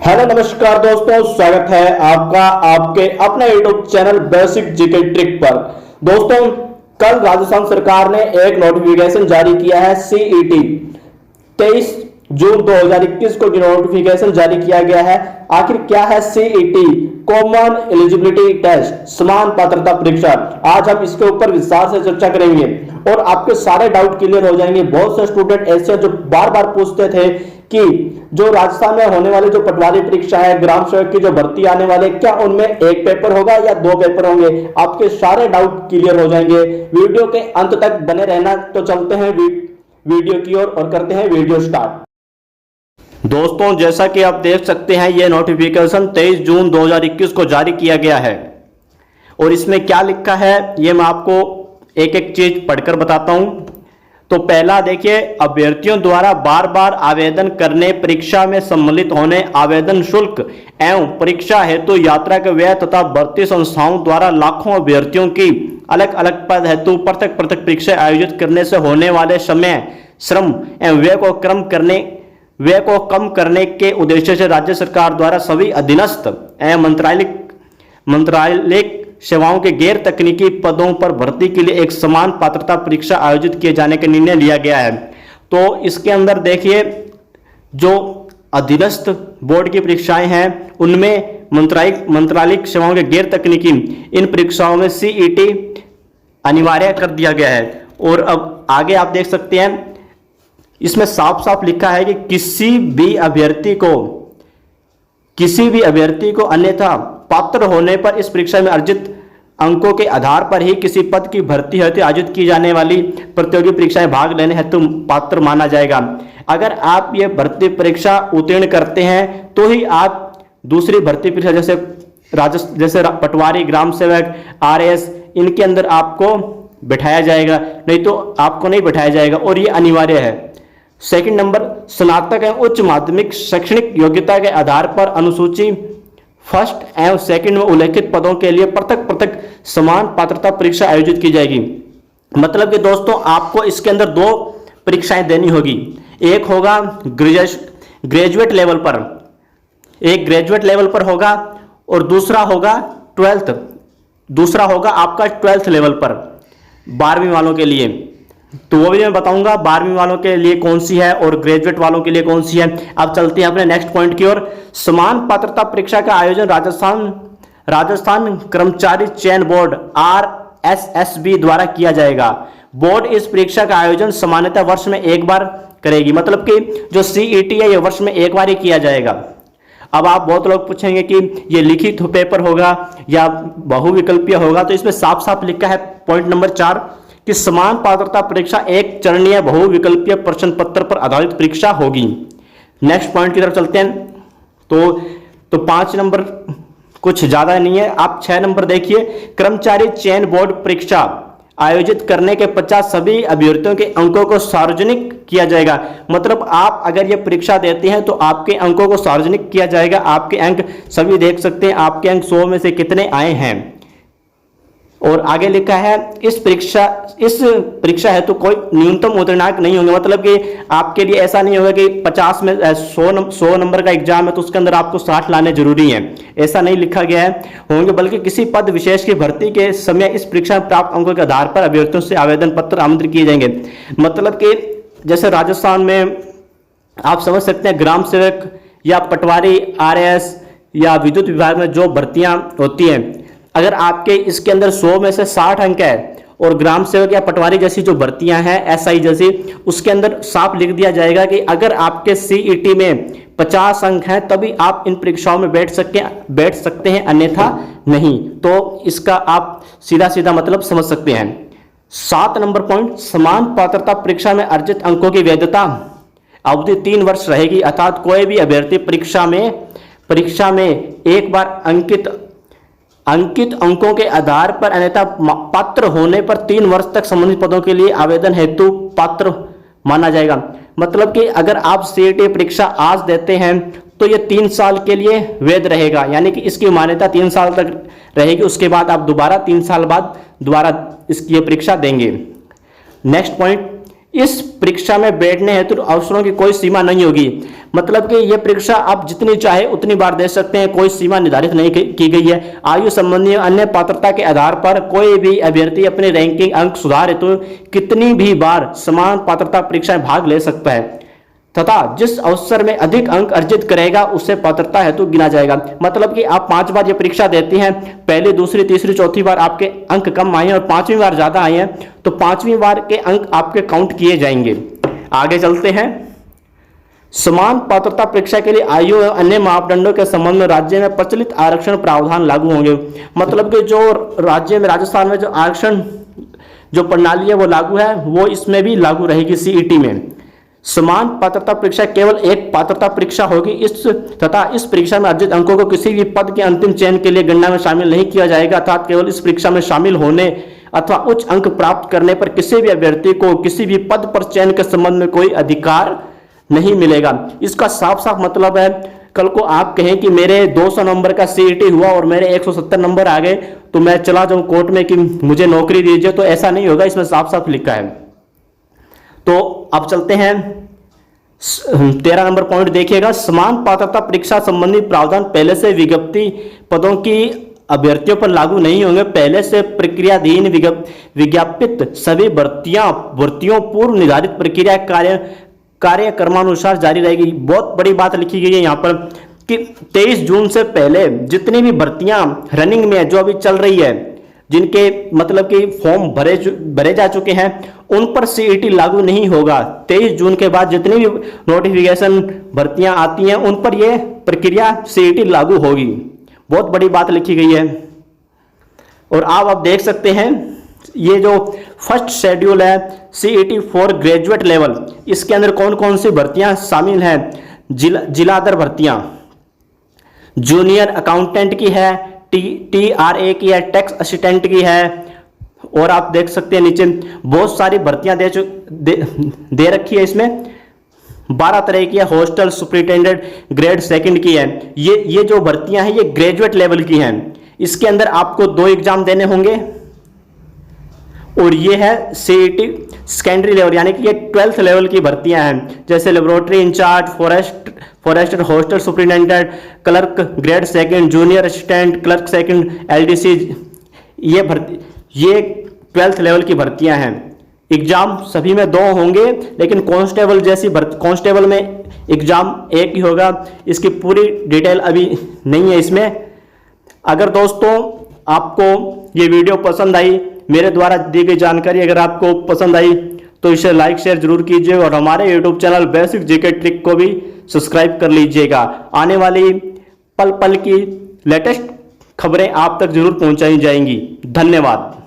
Hello नमस्कार दोस्तों, स्वागत है आपका आपके अपने YouTube channel basic GK trick पर। दोस्तों, कल राजस्थान सरकार ने एक नोटिफिकेशन जारी किया है। सीईटी 23 जून 2021 को नोटिफिकेशन जारी किया गया है। आखिर क्या है सीईटी, कॉमन एलिजिबिलिटी टेस्ट, समान पात्रता परीक्षा। आज हम इसके ऊपर विस्तार से चर्चा करेंगे और आपके सारे डाउट क्लियर हो जाएंगे। बहुत से स्टूडेंट ऐसे जो बार बार पूछते थे कि जो राजस्थान में होने वाली जो पटवारी परीक्षा है, ग्राम सेवक की जो भर्ती आने वाले, क्या उनमें एक पेपर होगा या दो पेपर होंगे? आपके सारे डाउट क्लियर हो जाएंगे। वीडियो के अंत तक बने रहना। तो चलते हैं वीडियो की ओर और करते हैं वीडियो स्टार्ट। दोस्तों, जैसा कि आप देख सकते हैं, यह नोटिफिकेशन 23 जून 2021 को जारी किया गया है और इसमें क्या लिखा है यह मैं आपको एक एक चीज पढ़कर बताता हूं। तो पहला देखिए, अभ्यर्थियों द्वारा बार बार आवेदन करने, परीक्षा में सम्मिलित होने, आवेदन शुल्क एवं परीक्षा हेतु यात्रा के व्यय तथा भर्ती संस्थाओं द्वारा लाखों अभ्यर्थियों की अलग अलग पद हेतु पृथक पृथक परीक्षा आयोजित करने से होने वाले समय, श्रम एवं व्यय को कम करने के उद्देश्य से राज्य सरकार द्वारा सभी अधीनस्थ एवं मंत्रालयिक सेवाओं के गैर तकनीकी पदों पर भर्ती के लिए एक समान पात्रता परीक्षा आयोजित किए जाने का निर्णय लिया गया है। तो इसके अंदर देखिए, जो अधीनस्थ बोर्ड की परीक्षाएं हैं उनमें मंत्रालयिक सेवाओं के गैर तकनीकी इन परीक्षाओं में सीईटी अनिवार्य कर दिया गया है। और अब आगे आप देख सकते हैं, इसमें साफ साफ लिखा है कि किसी भी अभ्यर्थी को अन्यथा पात्र होने पर इस परीक्षा में अर्जित अंकों के आधार पर ही किसी पद की भर्ती हेतु आयोजित की जाने वाली प्रतियोगी परीक्षाएं भाग लेने हेतु पात्र माना जाएगा। अगर आप ये भर्ती परीक्षा उत्तीर्ण करते हैं तो ही आप दूसरी भर्ती परीक्षा जैसे पटवारी, ग्राम सेवक, आरएएस, इनके अंदर आपको बैठाया जाएगा, नहीं तो आपको नहीं बैठाया जाएगा और ये अनिवार्य है। सेकंड नंबर, स्नातक एवं उच्च माध्यमिक शैक्षणिक योग्यता के आधार पर अनुसूची फर्स्ट एवं सेकंड में उल्लेखित पदों के लिए पृथक पृथक समान पात्रता परीक्षा आयोजित की जाएगी। मतलब कि दोस्तों, आपको इसके अंदर दो परीक्षाएं देनी होगी। एक होगा ग्रेजुएट लेवल पर, एक ग्रेजुएट लेवल पर होगा और दूसरा होगा आपका 12th लेवल पर 12वीं वालों के लिए। तो वो भी मैं बताऊंगा 12वीं वालों के लिए कौन सी है और ग्रेजुएट वालों के लिए कौन सी है। अब चलते हैं अपने नेक्स्ट पॉइंट की ओर। समान पात्रता परीक्षा का आयोजन राजस्थान कर्मचारी चयन बोर्ड RSSB द्वारा किया जाएगा। बोर्ड इस परीक्षा का आयोजन सामान्यतः वर्ष में एक बार करेगी। मतलब कि जो सीईटी है ये वर्ष में एक बार ही किया जाएगा। अब आप बहुत लोग पूछेंगे कि ये लिखित पेपर होगा या बहुविकल्पीय होगा, तो इसमें साफ साफ लिखा है पॉइंट नंबर 4 कि समान पात्रता परीक्षा एक चरणीय बहुविकल्पीय प्रश्न पत्र पर आधारित परीक्षा होगी। नेक्स्ट पॉइंट की तरफ चलते हैं। तो 5 नंबर कुछ ज्यादा नहीं है। आप 6 नंबर देखिए, कर्मचारी चयन बोर्ड परीक्षा आयोजित करने के पश्चात सभी अभ्यर्थियों के अंकों को सार्वजनिक किया जाएगा। मतलब आप अगर ये परीक्षा देते हैं तो आपके अंकों को सार्वजनिक किया जाएगा। आपके अंक सभी देख सकते हैं, आपके अंक 100 में से कितने आए हैं। और आगे लिखा है, इस परीक्षा हेतु कोई न्यूनतम उत्तीर्णांक नहीं होंगे। मतलब कि आपके लिए ऐसा नहीं होगा कि 50 में 100 नंबर का एग्जाम है तो उसके अंदर आपको 60 लाने जरूरी हैं, ऐसा नहीं लिखा गया है होंगे। बल्कि किसी पद विशेष की भर्ती के समय इस परीक्षा में प्राप्त अंकों के आधार पर अभ्यर्थियों से आवेदन पत्र आमंत्रित किए जाएंगे। मतलब कि जैसे राजस्थान में आप समझ सकते हैं, ग्राम सेवक या पटवारी, आरएएस या विद्युत विभाग में जो भर्तियां होती हैं, अगर आपके इसके अंदर 100 में से 60 अंक है और ग्राम सेवक या पटवारी जैसी जो भर्तियां हैं, एसआई जैसी, उसके अंदर साफ लिख दिया जाएगा कि अगर आपके सीईटी में 50 अंक हैं तभी आप इन परीक्षाओं में बैठ सकते हैं, अन्यथा नहीं। तो इसका आप सीधा सीधा मतलब समझ सकते हैं। 7 नंबर पॉइंट, समान पात्रता परीक्षा में अर्जित अंकों की वैधता अवधि 3 वर्ष रहेगी। अर्थात कोई भी अभ्यर्थी परीक्षा में एक बार अंकित अंकों के आधार पर अन्यथा पात्र होने पर 3 वर्ष तक संबंधित पदों के लिए आवेदन हेतु पात्र माना जाएगा। मतलब कि अगर आप सीईटी परीक्षा आज देते हैं तो ये 3 साल के लिए वैध रहेगा, यानी कि इसकी मान्यता 3 साल तक रहेगी। उसके बाद आप दोबारा 3 साल बाद दोबारा इसकी परीक्षा देंगे। नेक्स्ट पॉइंट, इस परीक्षा में बैठने हेतु अवसरों की कोई सीमा नहीं होगी। मतलब कि यह परीक्षा आप जितनी चाहे उतनी बार दे सकते हैं, कोई सीमा निर्धारित नहीं की गई है। आयु संबंधी अन्य पात्रता के आधार पर कोई भी अभ्यर्थी अपने रैंकिंग अंक सुधार हेतु कितनी भी बार समान पात्रता परीक्षा में भाग ले सकता है तथा जिस अवसर में अधिक अंक अर्जित करेगा उसे पात्रता हेतु गिना जाएगा। मतलब कि आप 5 बार ये परीक्षा देती हैं, पहली, दूसरी, तीसरी, चौथी बार आपके अंक कम आए हैं और 5वीं बार ज्यादा आए हैं, तो 5वीं बार के अंक आपके काउंट किए जाएंगे। आगे चलते हैं। समान पात्रता परीक्षा के लिए आयु एवं अन्य मापदंडों के संबंध में राज्य में प्रचलित आरक्षण प्रावधान लागू होंगे। मतलब कि जो राज्य में, राजस्थान में जो आरक्षण जो प्रणाली है वो लागू है, वो इसमें भी लागू रहेगी सीईटी में। समान पात्रता परीक्षा केवल एक पात्रता परीक्षा होगी तथा इस परीक्षा में अर्जित अंकों को किसी भी पद के अंतिम चयन के लिए गणना में शामिल नहीं किया जाएगा, अर्थात केवल इस परीक्षा में शामिल होने अथवा उच्च अंक प्राप्त करने पर किसी भी अभ्यर्थी को किसी भी पद पर चयन के संबंध में कोई अधिकार नहीं मिलेगा। इसका साफ साफ मतलब है, कल को आप कहें कि मेरे 200 नंबर का सीईटी हुआ और मेरे 170 नंबर आ गए तो मैं चला जाऊं कोर्ट में कि मुझे नौकरी दीजिए, तो ऐसा नहीं होगा, इसमें साफ साफ लिखा है। तो अब चलते हैं 13 नंबर पॉइंट देखिएगा। समान पात्रता परीक्षा संबंधी प्रावधान पहले से विज्ञप्ति पदों की अभ्यर्थियों पर लागू नहीं होंगे। पहले से प्रक्रियाधीन विज्ञापित सभी भर्तियों पूर्व निर्धारित प्रक्रिया कार्यक्रमानुसार जारी रहेगी। बहुत बड़ी बात लिखी गई है यहाँ पर कि 23 जून से पहले जितनी भी भर्तियां रनिंग में है, जो अभी चल रही है, जिनके मतलब कि फॉर्म भरे जा चुके हैं, उन पर सीईटी लागू नहीं होगा। 23 जून के बाद जितनी भी नोटिफिकेशन भर्तियां आती हैं उन पर यह प्रक्रिया सीईटी लागू होगी। बहुत बड़ी बात लिखी गई है। और आप देख सकते हैं ये जो फर्स्ट शेड्यूल है सीईटी फॉर ग्रेजुएट लेवल, इसके अंदर कौन कौन सी भर्तियां शामिल हैं। जिलादर भर्तियां, जूनियर अकाउंटेंट की है, TRA की है, टैक्स असिस्टेंट की है, और आप देख सकते हैं नीचे बहुत सारी भर्तियां दे रखी है। इसमें 12 तरह की है। हॉस्टल सुपरिटेंडेंट ग्रेड 2 की है। ये जो भर्तियां हैं ये ग्रेजुएट लेवल की हैं। इसके अंदर आपको 2 एग्जाम देने होंगे और ये है सीईटी सेकेंडरी लेवल, यानी कि ये 12th लेवल की भर्तियां हैं, जैसे laboratory incharge, forester, hostel superintendent, clerk grade 2, junior assistant, clerk 2, LDC। ये 12th लेवल की भर्तियां हैं। एग्जाम सभी में 2 होंगे, लेकिन कांस्टेबल जैसी कांस्टेबल में एग्जाम एक ही होगा। इसकी पूरी डिटेल अभी नहीं है इसमें। अगर दोस्तों आपको ये वीडियो पसंद आई, मेरे द्वारा दी गई जानकारी अगर आपको पसंद आई तो इसे लाइक शेयर जरूर कीजिए और हमारे YouTube channel basic GK trick को भी सब्सक्राइब कर लीजिएगा। आने वाली पल पल की लेटेस्ट खबरें आप तक जरूर पहुंचाई जाएंगी। धन्यवाद।